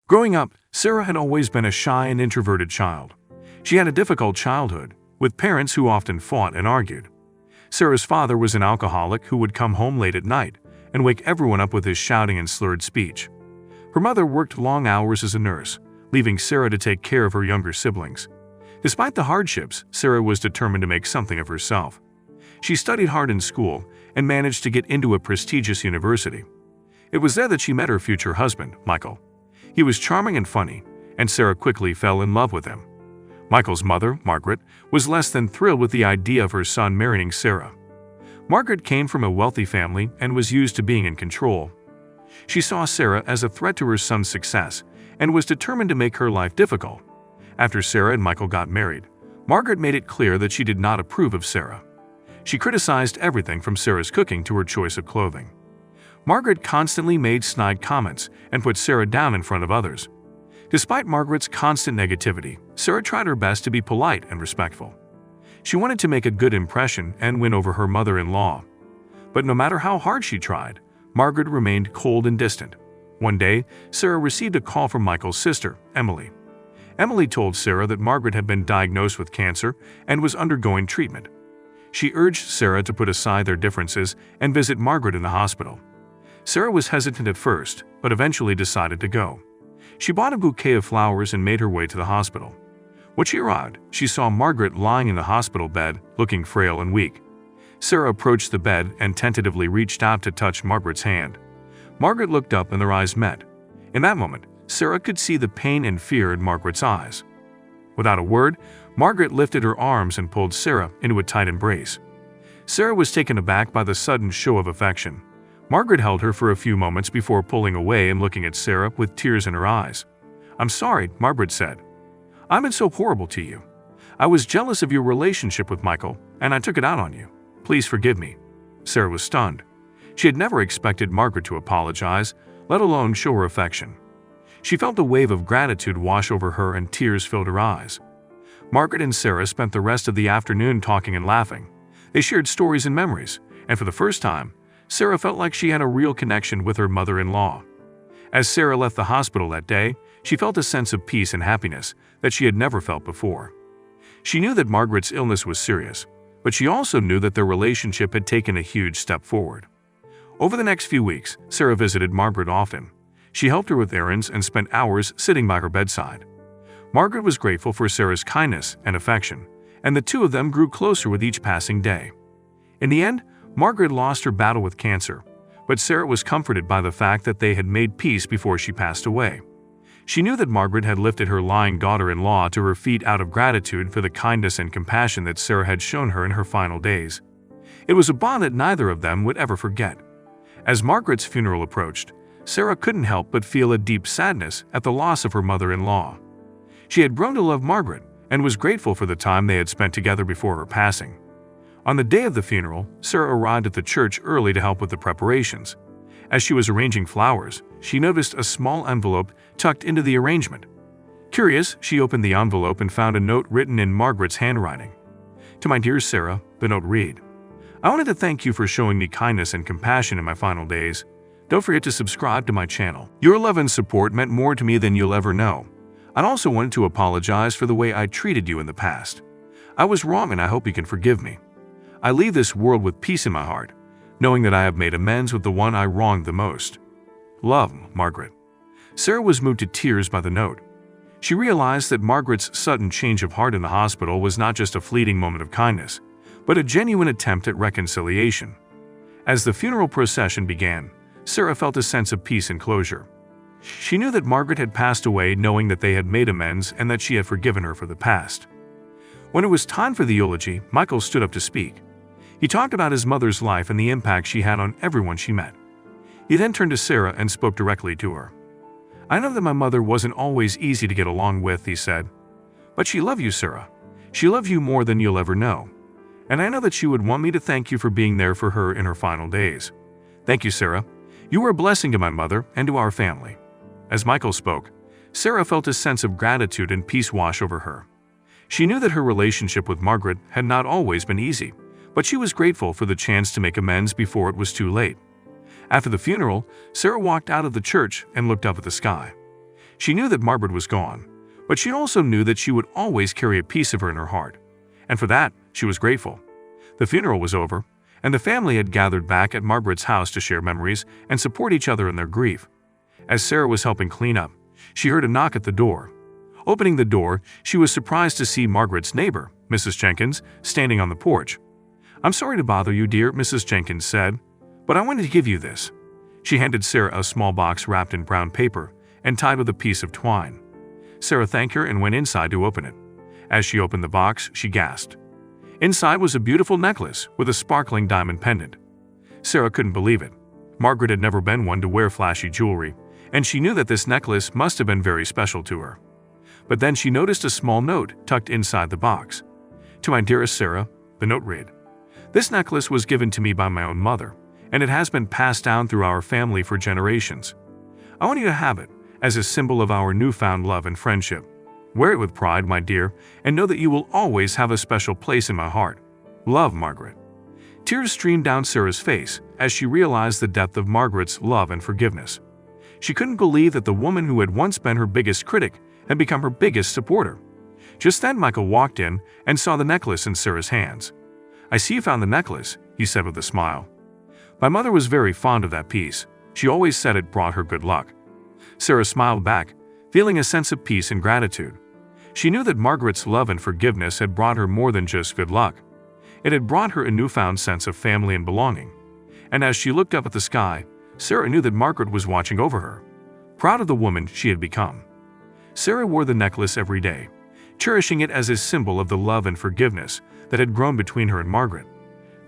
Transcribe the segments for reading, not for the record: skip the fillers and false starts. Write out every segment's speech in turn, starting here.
Growing up, Sarah had always been a shy and introverted child. She had a difficult childhood, with parents who often fought and argued. Sarah's father was an alcoholic who would come home late at night and wake everyone up with his shouting and slurred speech. Her mother worked long hours as a nurse, leaving Sarah to take care of her younger siblings. Despite the hardships, Sarah was determined to make something of herself. She studied hard in school and managed to get into a prestigious university. It was there that she met her future husband, Michael. He was charming and funny, and Sarah quickly fell in love with him. Michael's mother, Margaret, was less than thrilled with the idea of her son marrying Sarah. Margaret came from a wealthy family and was used to being in control. She saw Sarah as a threat to her son's success and was determined to make her life difficult. After Sarah and Michael got married, Margaret made it clear that she did not approve of Sarah. She criticized everything from Sarah's cooking to her choice of clothing. Margaret constantly made snide comments and put Sarah down in front of others. Despite Margaret's constant negativity, Sarah tried her best to be polite and respectful. She wanted to make a good impression and win over her mother-in-law. But no matter how hard she tried, Margaret remained cold and distant. One day, Sarah received a call from Michael's sister, Emily. Emily told Sarah that Margaret had been diagnosed with cancer and was undergoing treatment. She urged Sarah to put aside their differences and visit Margaret in the hospital. Sarah was hesitant at first, but eventually decided to go. She bought a bouquet of flowers and made her way to the hospital. When she arrived, she saw Margaret lying in the hospital bed, looking frail and weak. Sarah approached the bed and tentatively reached out to touch Margaret's hand. Margaret looked up and their eyes met. In that moment, Sarah could see the pain and fear in Margaret's eyes. Without a word, Margaret lifted her arms and pulled Sarah into a tight embrace. Sarah was taken aback by the sudden show of affection. Margaret held her for a few moments before pulling away and looking at Sarah with tears in her eyes. "I'm sorry," Margaret said. "I've been so horrible to you. I was jealous of your relationship with Michael, and I took it out on you. Please forgive me." Sarah was stunned. She had never expected Margaret to apologize, let alone show her affection. She felt a wave of gratitude wash over her and tears filled her eyes. Margaret and Sarah spent the rest of the afternoon talking and laughing. They shared stories and memories, and for the first time, Sarah felt like she had a real connection with her mother-in-law. As Sarah left the hospital that day, she felt a sense of peace and happiness that she had never felt before. She knew that Margaret's illness was serious, but she also knew that their relationship had taken a huge step forward. Over the next few weeks, Sarah visited Margaret often. She helped her with errands and spent hours sitting by her bedside. Margaret was grateful for Sarah's kindness and affection, and the two of them grew closer with each passing day. In the end, Margaret lost her battle with cancer, but Sarah was comforted by the fact that they had made peace before she passed away. She knew that Margaret had lifted her lying daughter-in-law to her feet out of gratitude for the kindness and compassion that Sarah had shown her in her final days. It was a bond that neither of them would ever forget. As Margaret's funeral approached, Sarah couldn't help but feel a deep sadness at the loss of her mother-in-law. She had grown to love Margaret and was grateful for the time they had spent together before her passing. On the day of the funeral, Sarah arrived at the church early to help with the preparations. As she was arranging flowers, she noticed a small envelope tucked into the arrangement. Curious, she opened the envelope and found a note written in Margaret's handwriting. "To my dear Sarah," the note read, "I wanted to thank you for showing me kindness and compassion in my final days. Don't forget to subscribe to my channel. Your love and support meant more to me than you'll ever know. I'd also wanted to apologize for the way I treated you in the past. I was wrong and I hope you can forgive me. I leave this world with peace in my heart, knowing that I have made amends with the one I wronged the most. Love, Margaret." Sarah was moved to tears by the note. She realized that Margaret's sudden change of heart in the hospital was not just a fleeting moment of kindness, but a genuine attempt at reconciliation. As the funeral procession began, Sarah felt a sense of peace and closure. She knew that Margaret had passed away knowing that they had made amends and that she had forgiven her for the past. When it was time for the eulogy, Michael stood up to speak. He talked about his mother's life and the impact she had on everyone she met. He then turned to Sarah and spoke directly to her. "I know that my mother wasn't always easy to get along with," he said. "But she loved you, Sarah. She loved you more than you'll ever know. And I know that she would want me to thank you for being there for her in her final days. Thank you, Sarah. You were a blessing to my mother and to our family." As Michael spoke, Sarah felt a sense of gratitude and peace wash over her. She knew that her relationship with Margaret had not always been easy, but she was grateful for the chance to make amends before it was too late. After the funeral, Sarah walked out of the church and looked up at the sky. She knew that Margaret was gone, but she also knew that she would always carry a piece of her in her heart, and for that, she was grateful. The funeral was over, and the family had gathered back at Margaret's house to share memories and support each other in their grief. As Sarah was helping clean up, she heard a knock at the door. Opening the door, she was surprised to see Margaret's neighbor, Mrs. Jenkins, standing on the porch. "I'm sorry to bother you, dear," Mrs. Jenkins said, "but I wanted to give you this." She handed Sarah a small box wrapped in brown paper and tied with a piece of twine. Sarah thanked her and went inside to open it. As she opened the box, she gasped. Inside was a beautiful necklace with a sparkling diamond pendant. Sarah couldn't believe it. Margaret had never been one to wear flashy jewelry, and she knew that this necklace must have been very special to her. But then she noticed a small note tucked inside the box. "To my dearest Sarah," the note read, "this necklace was given to me by my own mother, and it has been passed down through our family for generations. I want you to have it as a symbol of our newfound love and friendship. Wear it with pride, my dear, and know that you will always have a special place in my heart. Love, Margaret." Tears streamed down Sarah's face as she realized the depth of Margaret's love and forgiveness. She couldn't believe that the woman who had once been her biggest critic had become her biggest supporter. Just then Michael walked in and saw the necklace in Sarah's hands. "I see you found the necklace," he said with a smile. "My mother was very fond of that piece. She always said it brought her good luck." Sarah smiled back, feeling a sense of peace and gratitude. She knew that Margaret's love and forgiveness had brought her more than just good luck. It had brought her a newfound sense of family and belonging. And as she looked up at the sky, Sarah knew that Margaret was watching over her, proud of the woman she had become. Sarah wore the necklace every day, cherishing it as a symbol of the love and forgiveness that had grown between her and Margaret.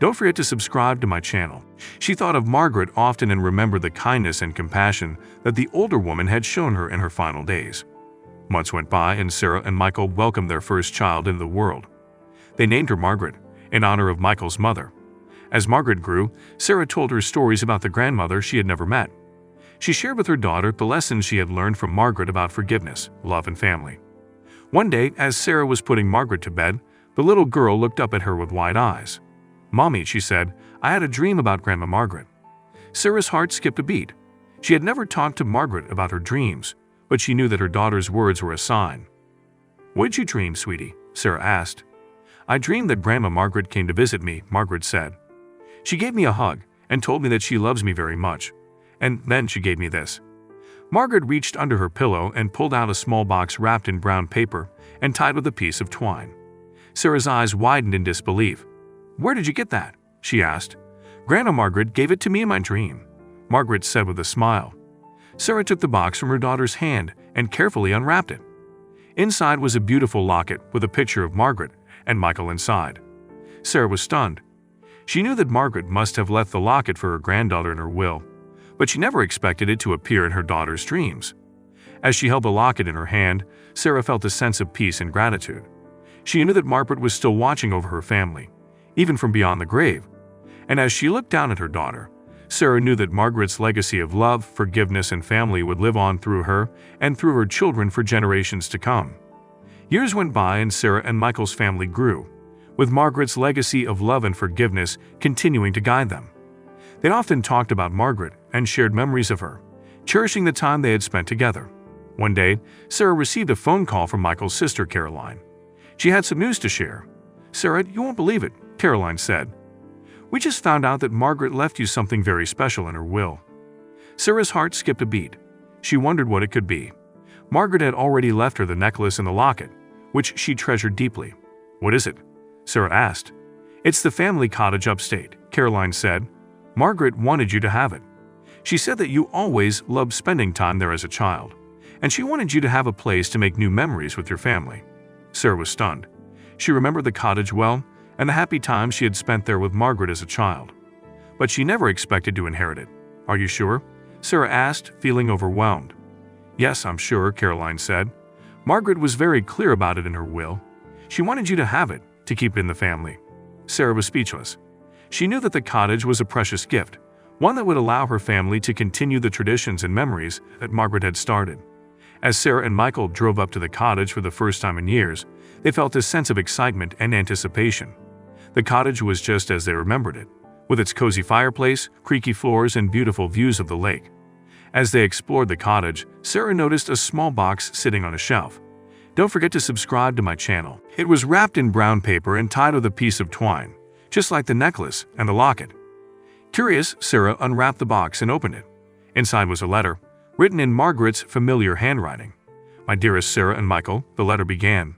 Don't forget to subscribe to my channel. She thought of Margaret often and remembered the kindness and compassion that the older woman had shown her in her final days. Months went by and Sarah and Michael welcomed their first child into the world. They named her Margaret, in honor of Michael's mother. As Margaret grew, Sarah told her stories about the grandmother she had never met. She shared with her daughter the lessons she had learned from Margaret about forgiveness, love, and family. One day, as Sarah was putting Margaret to bed, the little girl looked up at her with wide eyes. "Mommy," she said, "I had a dream about Grandma Margaret." Sarah's heart skipped a beat. She had never talked to Margaret about her dreams, but she knew that her daughter's words were a sign. "What did you dream, sweetie?" Sarah asked. "I dreamed that Grandma Margaret came to visit me," Margaret said. "She gave me a hug and told me that she loves me very much. And then she gave me this." Margaret reached under her pillow and pulled out a small box wrapped in brown paper and tied with a piece of twine. Sarah's eyes widened in disbelief. "Where did you get that?" she asked. "Grandma Margaret gave it to me in my dream," Margaret said with a smile. Sarah took the box from her daughter's hand and carefully unwrapped it. Inside was a beautiful locket with a picture of Margaret and Michael inside. Sarah was stunned. She knew that Margaret must have left the locket for her granddaughter in her will, but she never expected it to appear in her daughter's dreams. As she held the locket in her hand, Sarah felt a sense of peace and gratitude. She knew that Margaret was still watching over her family, even from beyond the grave. And as she looked down at her daughter, Sarah knew that Margaret's legacy of love, forgiveness, and family would live on through her and through her children for generations to come. Years went by and Sarah and Michael's family grew, with Margaret's legacy of love and forgiveness continuing to guide them. They often talked about Margaret and shared memories of her, cherishing the time they had spent together. One day, Sarah received a phone call from Michael's sister, Caroline. She had some news to share. "Sarah, you won't believe it," Caroline said. "We just found out that Margaret left you something very special in her will." Sarah's heart skipped a beat. She wondered what it could be. Margaret had already left her the necklace and the locket, which she treasured deeply. "What is it?" Sarah asked. "It's the family cottage upstate," Caroline said. "Margaret wanted you to have it. She said that you always loved spending time there as a child, and she wanted you to have a place to make new memories with your family." Sarah was stunned. She remembered the cottage well and the happy times she had spent there with Margaret as a child. But she never expected to inherit it. "Are you sure?" Sarah asked, feeling overwhelmed. "Yes, I'm sure," Caroline said. "Margaret was very clear about it in her will. She wanted you to have it, to keep it in the family." Sarah was speechless. She knew that the cottage was a precious gift, one that would allow her family to continue the traditions and memories that Margaret had started. As Sarah and Michael drove up to the cottage for the first time in years, they felt a sense of excitement and anticipation. The cottage was just as they remembered it, with its cozy fireplace, creaky floors, and beautiful views of the lake. As they explored the cottage, Sarah noticed a small box sitting on a shelf. Don't forget to subscribe to my channel. It was wrapped in brown paper and tied with a piece of twine, just like the necklace and the locket. Curious, Sarah unwrapped the box and opened it. Inside was a letter, written in Margaret's familiar handwriting. My dearest Sarah and Michael, the letter began.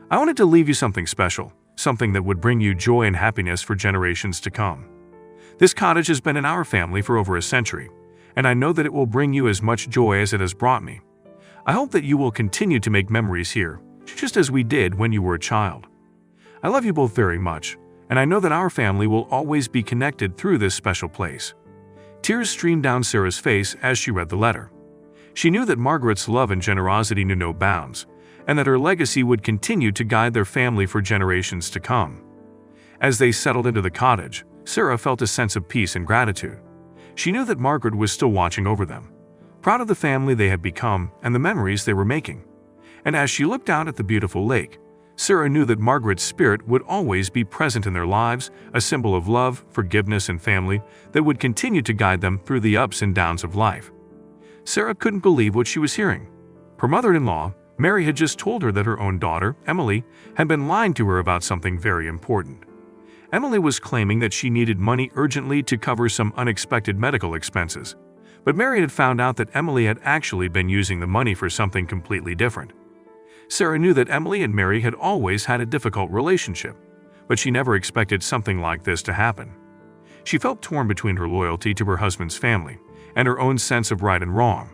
I wanted to leave you something special, something that would bring you joy and happiness for generations to come. This cottage has been in our family for over a century, and I know that it will bring you as much joy as it has brought me. I hope that you will continue to make memories here, just as we did when you were a child. I love you both very much, and I know that our family will always be connected through this special place. Tears streamed down Sarah's face as she read the letter. She knew that Margaret's love and generosity knew no bounds, and that her legacy would continue to guide their family for generations to come. As they settled into the cottage, Sarah felt a sense of peace and gratitude. She knew that Margaret was still watching over them, proud of the family they had become and the memories they were making. And as she looked out at the beautiful lake, Sarah knew that Margaret's spirit would always be present in their lives, a symbol of love, forgiveness, and family that would continue to guide them through the ups and downs of life. Sarah couldn't believe what she was hearing. Her mother-in-law, Mary, had just told her that her own daughter, Emily, had been lying to her about something very important. Emily was claiming that she needed money urgently to cover some unexpected medical expenses, but Mary had found out that Emily had actually been using the money for something completely different. Sarah knew that Emily and Mary had always had a difficult relationship, but she never expected something like this to happen. She felt torn between her loyalty to her husband's family and her own sense of right and wrong.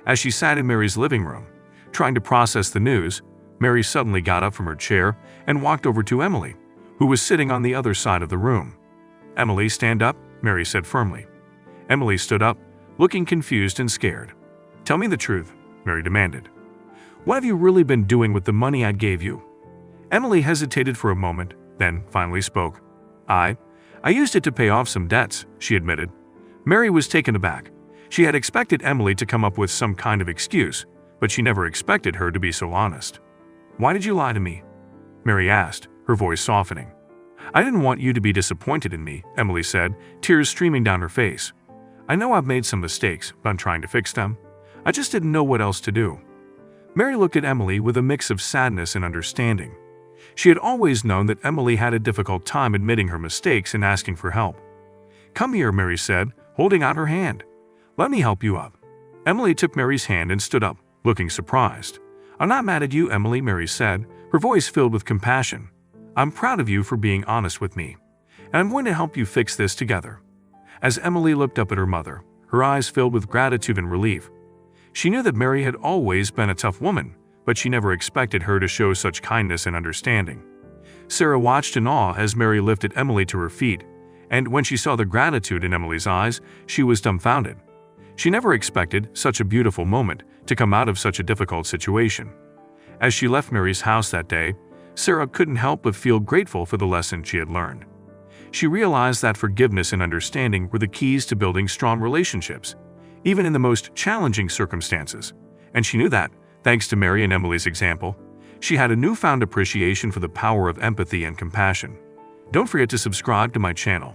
As she sat in Mary's living room, trying to process the news, Mary suddenly got up from her chair and walked over to Emily, who was sitting on the other side of the room. "Emily, stand up," Mary said firmly. Emily stood up, looking confused and scared. "Tell me the truth," Mary demanded. "What have you really been doing with the money I gave you?" Emily hesitated for a moment, then finally spoke. I used it to pay off some debts," she admitted. Mary was taken aback. She had expected Emily to come up with some kind of excuse, but she never expected her to be so honest. "Why did you lie to me?" Mary asked, her voice softening. "I didn't want you to be disappointed in me," Emily said, tears streaming down her face. "I know I've made some mistakes, but I'm trying to fix them. I just didn't know what else to do." Mary looked at Emily with a mix of sadness and understanding. She had always known that Emily had a difficult time admitting her mistakes and asking for help. "Come here," Mary said, holding out her hand. "Let me help you up." Emily took Mary's hand and stood up, looking surprised. "I'm not mad at you, Emily," Mary said, her voice filled with compassion. "I'm proud of you for being honest with me, and I'm going to help you fix this together." As Emily looked up at her mother, her eyes filled with gratitude and relief. She knew that Mary had always been a tough woman, but she never expected her to show such kindness and understanding. Sarah watched in awe as Mary lifted Emily to her feet, and when she saw the gratitude in Emily's eyes, she was dumbfounded. She never expected such a beautiful moment to come out of such a difficult situation. As she left Mary's house that day, Sarah couldn't help but feel grateful for the lesson she had learned. She realized that forgiveness and understanding were the keys to building strong relationships, even in the most challenging circumstances. And she knew that, thanks to Mary and Emily's example, she had a newfound appreciation for the power of empathy and compassion. Don't forget to subscribe to my channel.